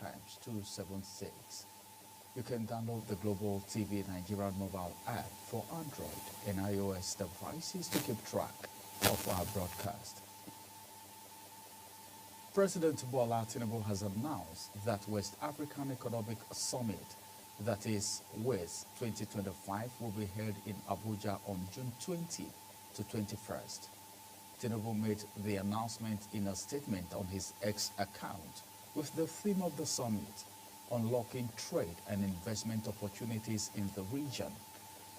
times 276. You can download the Global TV Nigerian mobile app for Android and iOS devices to keep track of our broadcast. President Bola Tinubu has announced that West African Economic Summit, that is WES 2025, will be held in Abuja on June 20 to 21st. Tinubu made the announcement in a statement on his X account with the theme of the summit, unlocking trade and investment opportunities in the region.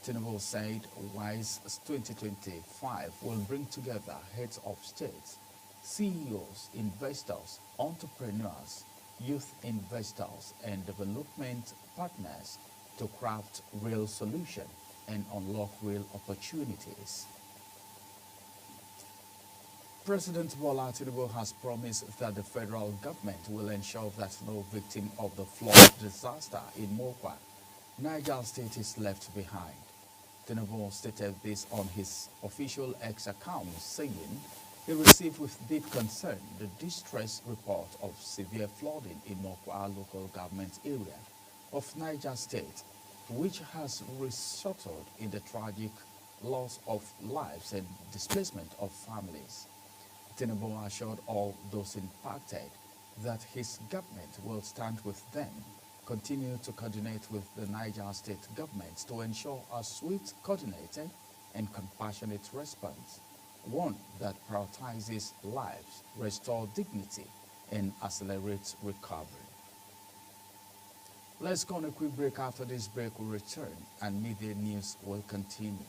Tinubu said WISE 2025 will bring together heads of states, CEOs, investors, entrepreneurs, youth investors, and development partners to craft real solutions and unlock real opportunities. President Bola Tinubu has promised that the federal government will ensure that no victim of the flood disaster in Mokwa, Niger State, is left behind. Tinubu stated this on his official X account, saying he received with deep concern the distress report of severe flooding in Mokwa local government area of Niger State, which has resulted in the tragic loss of lives and displacement of families. Tinubu assured all those impacted that his government will stand with them, continue to coordinate with the Niger State government to ensure a swift, coordinated, and compassionate response, one that prioritizes lives, restores dignity, and accelerates recovery. Let's go on a quick break. After this break, we'll return and media news will continue.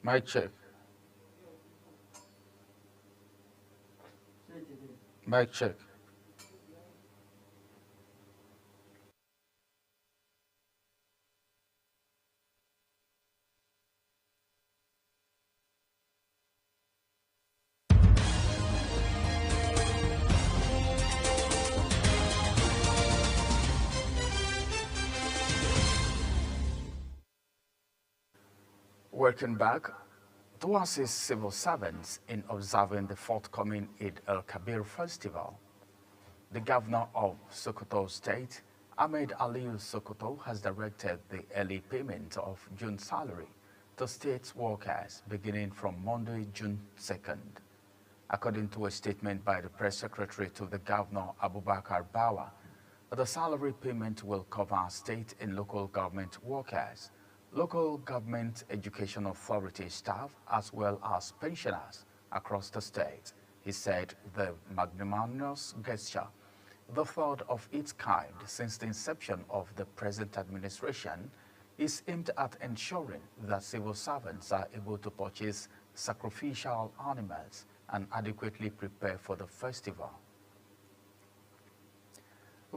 Mic check. Mic check. Welcome back. To assist civil servants in observing the forthcoming Eid al-Kabir festival, the governor of Sokoto State, Ahmed Aliyu Sokoto, has directed the early payment of June salary to state workers beginning from Monday, June 2nd. According to a statement by the press secretary to the governor, Abubakar Bawa, the salary payment will cover state and local government workers, local government education authority staff, as well as pensioners across the state. He said the magnanimous gesture, the third of its kind since the inception of the present administration, is aimed at ensuring that civil servants are able to purchase sacrificial animals and adequately prepare for the festival.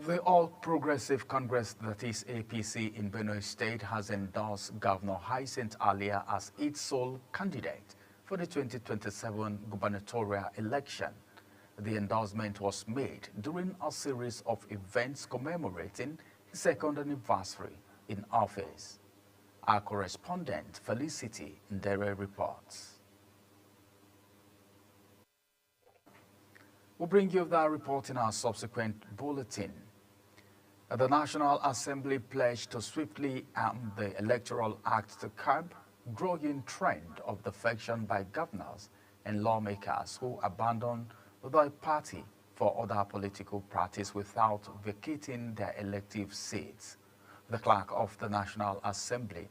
The All Progressive Congress, that is APC, in Benue State has endorsed Governor Hyacinth Alia as its sole candidate for the 2027 gubernatorial election. The endorsement was made during a series of events commemorating his second anniversary in office. Our correspondent Felicity Ndere reports. We'll bring you that report in our subsequent bulletin. The National Assembly pledged to swiftly amend the Electoral Act to curb growing trend of defection by governors and lawmakers who abandon the party for other political parties without vacating their elective seats. The clerk of the National Assembly,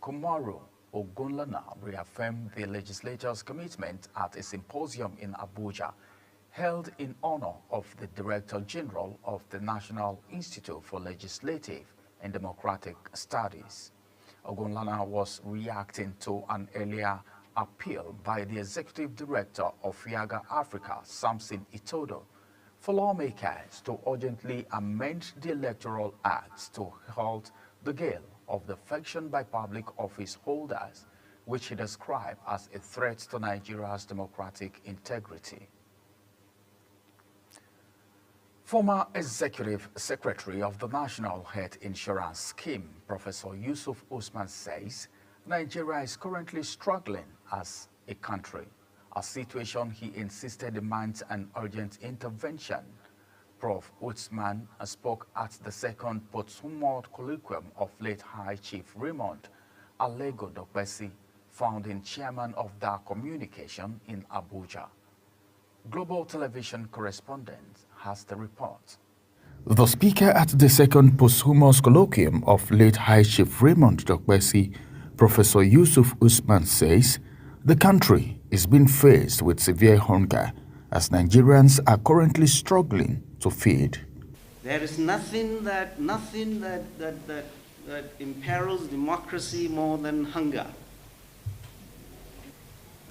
Kumaru Ogunlana, reaffirmed the legislature's commitment at a symposium in Abuja held in honor of the Director General of the National Institute for Legislative and Democratic Studies. Ogunlana was reacting to an earlier appeal by the Executive Director of FIAGA Africa, Samson Itodo, for lawmakers to urgently amend the Electoral Act to halt the gale of defection by public office holders, which he described as a threat to Nigeria's democratic integrity. Former Executive Secretary of the National Health Insurance Scheme, Professor Yusuf Usman, says Nigeria is currently struggling as a country, a situation he insisted demands an urgent intervention. Prof. Usman spoke at the second Potsumot Colloquium of late High Chief Raymond Alego Dokbesi, founding chairman of DA Communication in Abuja. Global television correspondent has the report. The speaker at the second posthumous colloquium of late High Chief Raymond Dokbesi, Professor Yusuf Usman, says the country is being faced with severe hunger as Nigerians are currently struggling to feed. There is nothing that imperils democracy more than hunger.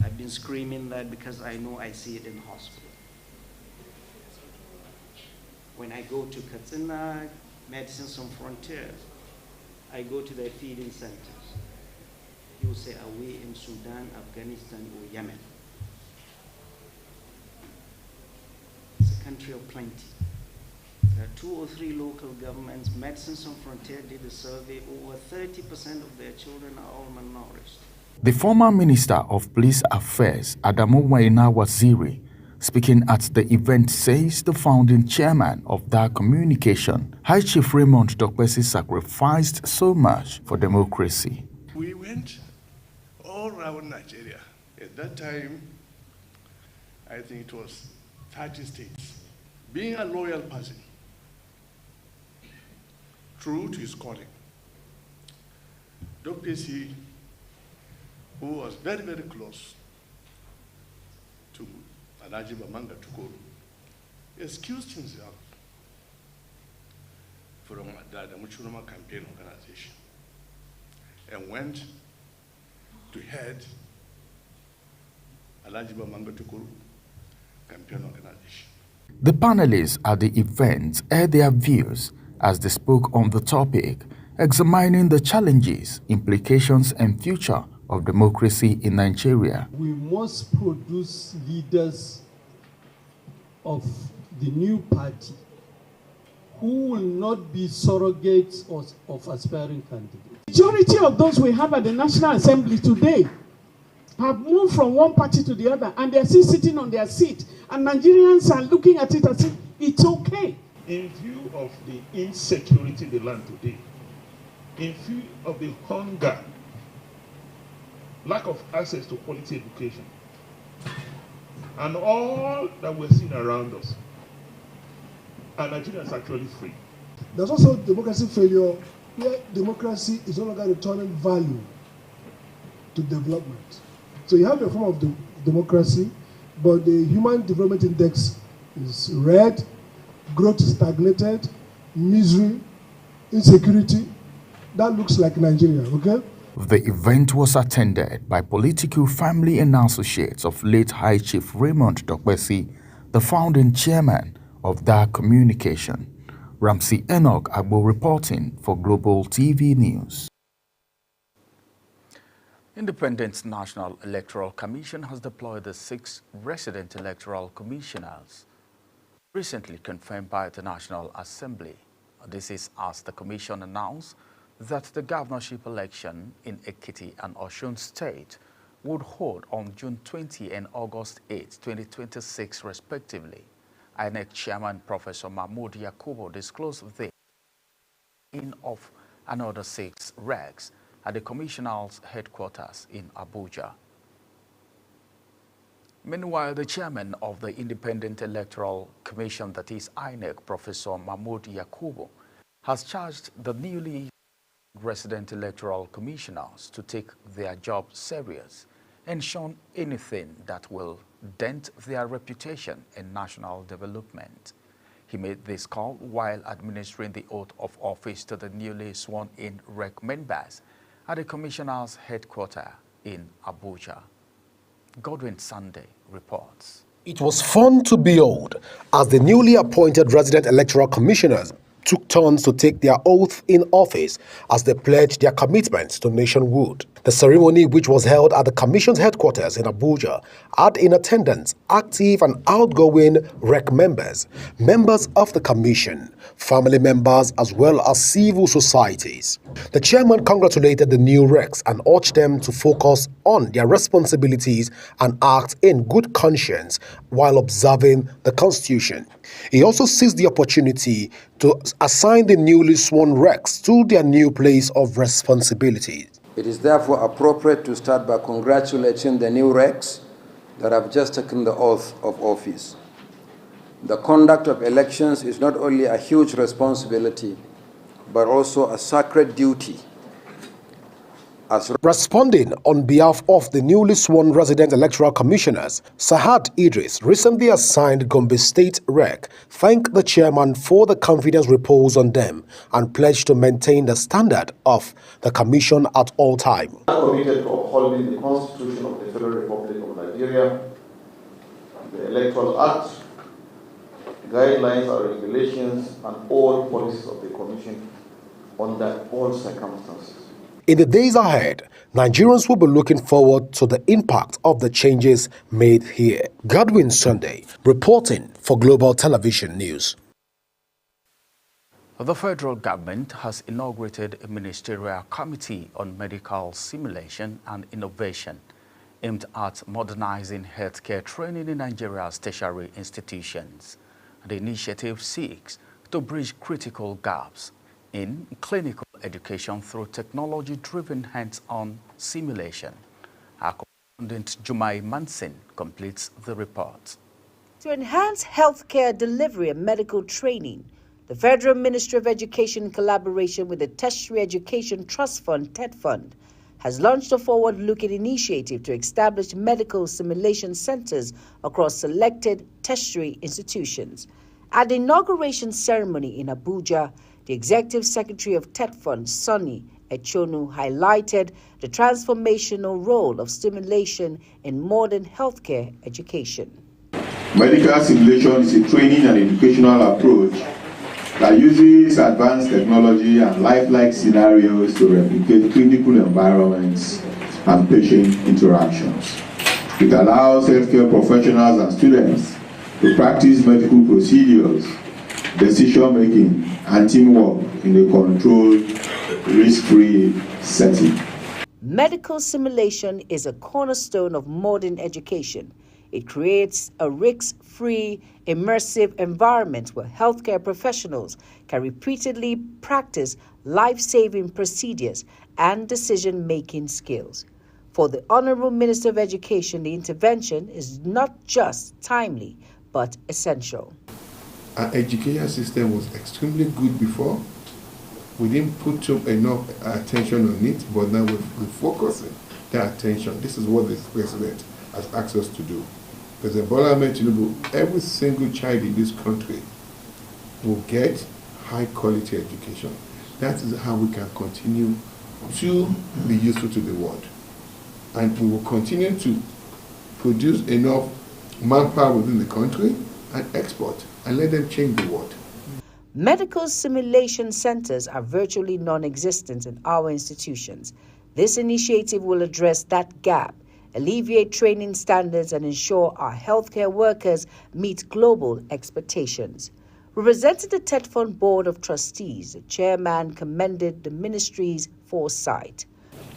I've been screaming that because I know I see it in hospital. When I go to Katsina, Medicine Sans Frontières, I go to their feeding centers. You say, are we in Sudan, Afghanistan, or Yemen? It's a country of plenty. There are 2 or 3 local governments. Medicine Sans Frontières did a survey. Over 30% of their children are all malnourished. The former Minister of Police Affairs, Adamu Waina Waziri, speaking at the event, says the founding chairman of DA Communication, High Chief Raymond Dokbesi, sacrificed so much for democracy. We went all around Nigeria. At that time, I think it was 30 states. Being a loyal person, true to his calling, Dokbesi, who was very, very close to Alhaji Bamanga Tukuru, excused himself from the Muchuruma campaign organization and went to head Alhaji Bamanga Tukuru campaign organization. The panelists at the event aired their views as they spoke on the topic, examining the challenges, implications, and future of democracy in Nigeria. We must produce leaders of the new party who will not be surrogates of aspiring candidates. The majority of those we have at the National Assembly today have moved from one party to the other, and they're still sitting on their seat, and Nigerians are looking at it as if it's okay. In view of the insecurity in the land today, in view of the hunger, lack of access to quality education, and all that we're seeing around us, and Nigeria is actually free. There's also democracy failure, where democracy is no longer returning value to development. So you have a form of democracy, but the Human Development Index is red, growth stagnated, misery, insecurity. That looks like Nigeria, okay? The event was attended by political family and associates of late High Chief Raymond Dokbesi, the founding chairman of DA Communication. Ramsey Enoch Agbo reporting for Global TV News. Independent National Electoral Commission has deployed the 6 resident electoral commissioners recently confirmed by the National Assembly. This is as the commission announced that the governorship election in Ekiti and Osun State would hold on June 20 and August 8, 2026 respectively. INEC Chairman Professor Mahmood Yakubu disclosed this of another 6 regs at the Commissioner's headquarters in Abuja. Meanwhile, the chairman of the Independent Electoral Commission, that is INEC, Professor Mahmood Yakubu, has charged the newly resident electoral commissioners to take their job serious and shun anything that will dent their reputation and national development. He made this call while administering the oath of office to the newly sworn-in REC members at the Commissioner's headquarters in Abuja. Godwin Sunday reports. It was fun to behold as the newly appointed resident electoral commissioners took turns to take their oath in office as they pledged their commitment to nationhood. The ceremony, which was held at the Commission's headquarters in Abuja, had in attendance active and outgoing REC members, members of the Commission, family members, as well as civil societies. The chairman congratulated the new RECs and urged them to focus on their responsibilities and act in good conscience while observing the Constitution. He also seized the opportunity to assign the newly sworn RECs to their new place of responsibility. It is therefore appropriate to start by congratulating the new RECs that have just taken the oath of office. The conduct of elections is not only a huge responsibility, but also a sacred duty. Responding on behalf of the newly sworn resident electoral commissioners, Sahad Idris, recently assigned Gombe State REC, thanked the chairman for the confidence reposed on them and pledged to maintain the standard of the commission at all times. Committed to upholding the Constitution of the Federal Republic of Nigeria, the Electoral Act, guidelines and regulations, and all policies of the Commission under all circumstances. In the days ahead, Nigerians will be looking forward to the impact of the changes made here. Godwin Sunday, reporting for Global Television News. The federal government has inaugurated a ministerial committee on medical simulation and innovation aimed at modernizing healthcare training in Nigeria's tertiary institutions. The initiative seeks to bridge critical gaps in clinical education through technology-driven hands-on simulation. Our correspondent Jumai Mansin completes the report. To enhance healthcare delivery and medical training, the Federal Ministry of Education, in collaboration with the Tertiary Education Trust Fund, TED Fund, has launched a forward-looking initiative to establish medical simulation centers across selected tertiary institutions. At the inauguration ceremony in Abuja, the Executive Secretary of TED Fund, Sonny Echonu, highlighted the transformational role of simulation in modern healthcare education. Medical simulation is a training and educational approach that uses advanced technology and lifelike scenarios to replicate clinical environments and patient interactions. It allows healthcare professionals and students to practice medical procedures, decision-making, and teamwork in a controlled, risk-free setting. Medical simulation is a cornerstone of modern education. It creates a risk-free, immersive environment where healthcare professionals can repeatedly practice life-saving procedures and decision-making skills. For the Honorable Minister of Education, the intervention is not just timely, but essential. Our education system was extremely good before. We didn't put enough attention on it, but now we're focusing that attention. This is what the president has asked us to do. President Bola Ahmed Tinubu, every single child in this country will get high quality education. That is how we can continue to be useful to the world. And we will continue to produce enough manpower within the country and export and let them change the world. Medical simulation centers are virtually non-existent in our institutions. This initiative will address that gap, alleviate training standards, and ensure our healthcare workers meet global expectations. Representing the TED Fund Board of Trustees, the chairman commended the ministry's foresight.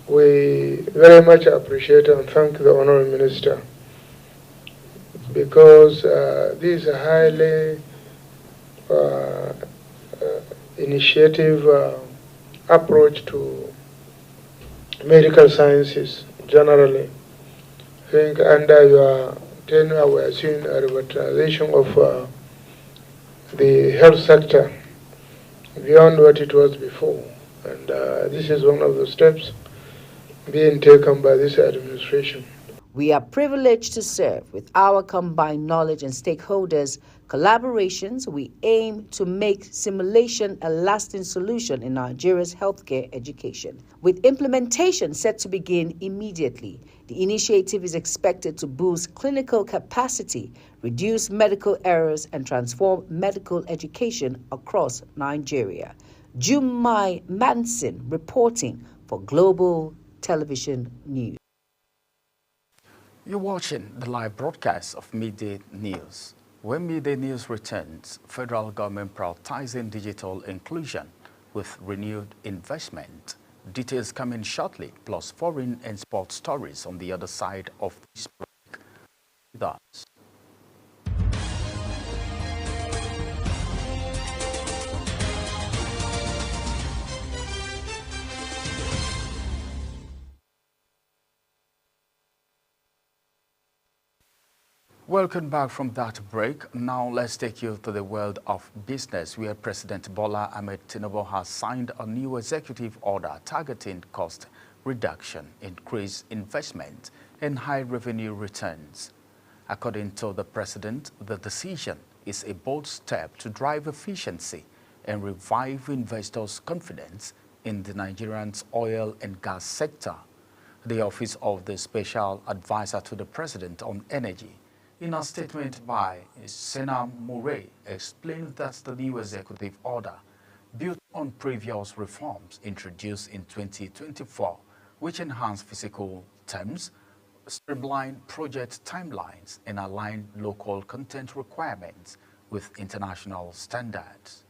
We very much appreciate and thank the Honourable Minister because this is a highly initiative approach to medical sciences generally. I think under your tenure we are seeing a revitalization of the health sector beyond what it was before. And this is one of the steps being taken by this administration. We are privileged to serve. With our combined knowledge and stakeholders' collaborations, we aim to make simulation a lasting solution in Nigeria's healthcare education. With implementation set to begin immediately, the initiative is expected to boost clinical capacity, reduce medical errors, and transform medical education across Nigeria. Jumai Manson reporting for Global Television News. You're watching the live broadcast of Midday News. When Midday News returns, federal government prioritizing digital inclusion with renewed investment. Details coming shortly, plus foreign and sports stories on the other side of this break. With us. Welcome back from that break. Now let's take you to the world of business, where President Bola Ahmed Tinubu has signed a new executive order targeting cost reduction, increased investment, and high revenue returns. According to the president, the decision is a bold step to drive efficiency and revive investors' confidence in the Nigerian's oil and gas sector. The Office of the Special Advisor to the President on Energy, in a statement by Sena Murray, explained that the new executive order, built on previous reforms introduced in 2024, which enhance physical terms, streamline project timelines, and align local content requirements with international standards.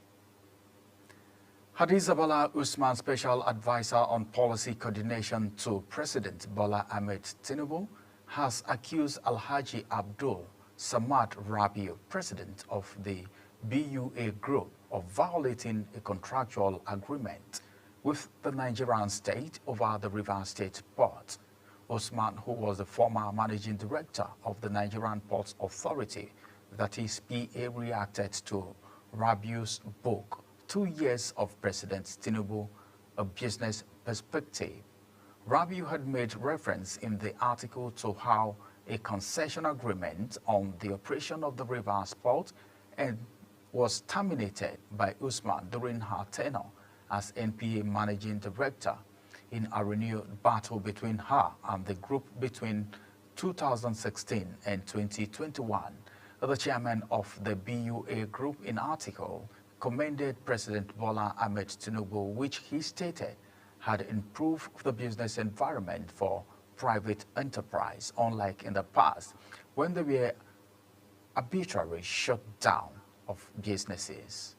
Hadiza Bala Usman, Special Advisor on Policy Coordination to President Bola Ahmed Tinubu, has accused Alhaji Abdul Samad Rabiu, president of the BUA Group, of violating a contractual agreement with the Nigerian state over the Rivers State Port. Usman, who was the former managing director of the Nigerian Ports Authority, that is PA, reacted to Rabiu's book, 2 Years of President Tinubu, A Business Perspective. Rabiu had made reference in the article to how a concession agreement on the operation of the Rivers Port and was terminated by Usman during her tenure as NPA Managing Director in a renewed battle between her and the group between 2016 and 2021. The chairman of the BUA Group in article commended President Bola Ahmed Tinubu, which he stated had improved the business environment for private enterprise, unlike in the past when there were arbitrary shutdown of businesses.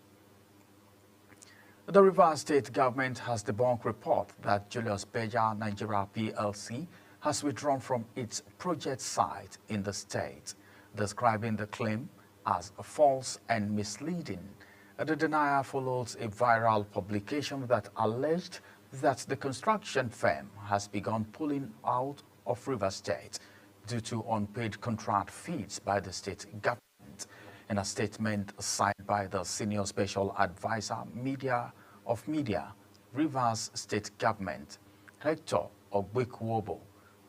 The Rivers State government has debunked report that Julius Berger Nigeria PLC has withdrawn from its project site in the state, describing the claim as false and misleading. The denial follows a viral publication that alleged that the construction firm has begun pulling out of Rivers State due to unpaid contract fees by the state government. In a statement signed by the Senior Special Advisor of Media, Rivers State Government, Hector Ogbekwobo,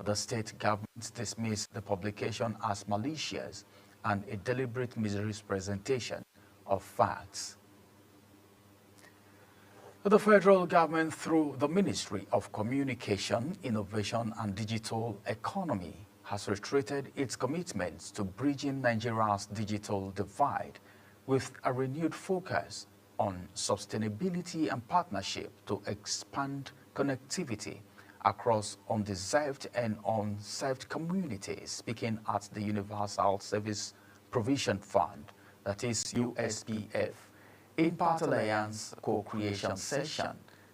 the state government dismissed the publication as malicious and a deliberate misrepresentation of facts. The federal government, through the Ministry of Communication, Innovation and Digital Economy, has reiterated its commitments to bridging Nigeria's digital divide with a renewed focus on sustainability and partnership to expand connectivity across undeserved and unserved communities, speaking at the Universal Service Provision Fund, that is USPF, Impact Alliance co-creation session,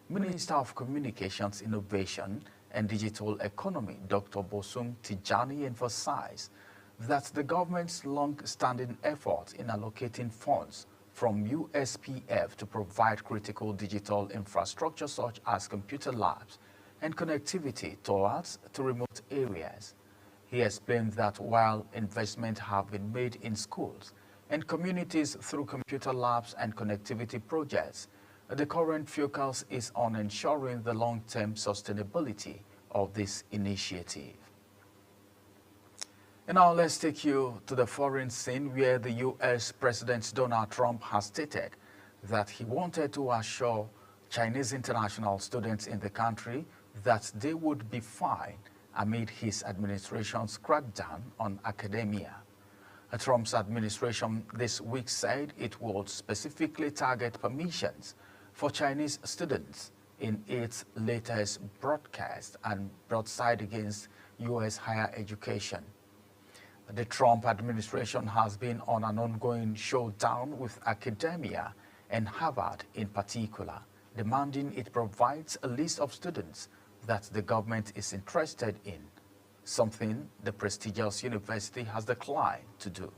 Minister of Communications, Innovation and Digital Economy, Dr. Bosun Tijani, emphasized that the government's long-standing effort in allocating funds from USPF to provide critical digital infrastructure such as computer labs and connectivity to remote areas. He explained that while investments have been made in schools and communities through computer labs and connectivity projects, the current focus is on ensuring the long-term sustainability of this initiative. And now let's take you to the foreign scene, where the U.S. President Donald Trump has stated that he wanted to assure Chinese international students in the country that they would be fine amid his administration's crackdown on academia. Trump's administration this week said it would specifically target permissions for Chinese students in its latest broadcast and broadside against U.S. higher education. The Trump administration has been on an ongoing showdown with academia and Harvard in particular, demanding it provides a list of students that the government is interested in, something the prestigious university has declined to do.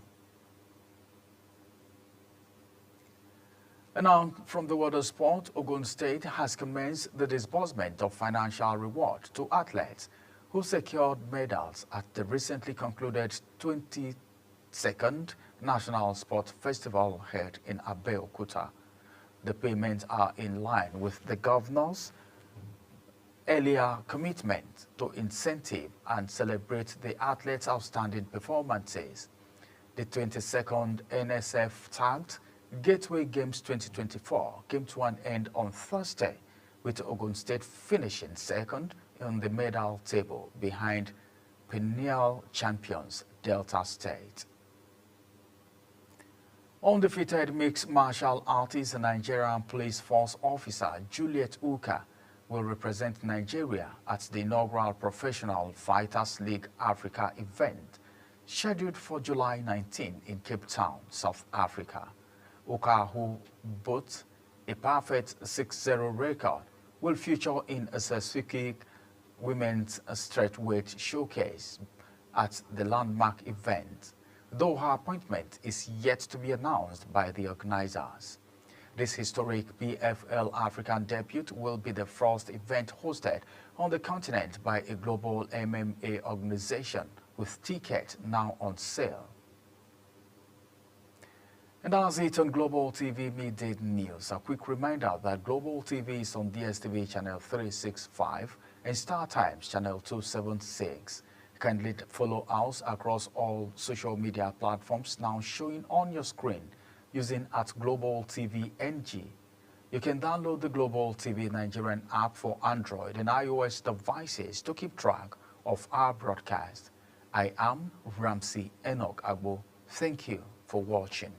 And now, from the world of sport, Ogun State has commenced the disbursement of financial reward to athletes who secured medals at the recently concluded 22nd National Sport Festival held in Abeokuta. The payments are in line with the governor's earlier commitment to incentive and celebrate the athletes' outstanding performances. The 22nd NSF-tagged Gateway Games 2024 came to an end on Thursday, with Ogun State finishing second on the medal table behind perennial champions Delta State. Undefeated mixed martial artist and Nigerian police force officer Juliet Uka will represent Nigeria at the inaugural Professional Fighters League Africa event scheduled for July 19 in Cape Town, South Africa. Uka, who boasts a perfect 6-0 record, will feature in a Sasuke Women's Stretchweight Showcase at the landmark event, though her appointment is yet to be announced by the organizers. This historic PFL African debut will be the first event hosted on the continent by a global MMA organization, with tickets now on sale. And that's it on Global TV Midday News. A quick reminder that Global TV is on DSTV channel 365 and Star Times channel 276. Kindly follow us across all social media platforms now showing on your screen using @Global TV NG. You can download the Global TV Nigerian app for Android and iOS devices to keep track of our broadcast. I am Ramsey Enoch Agbo. Thank you for watching.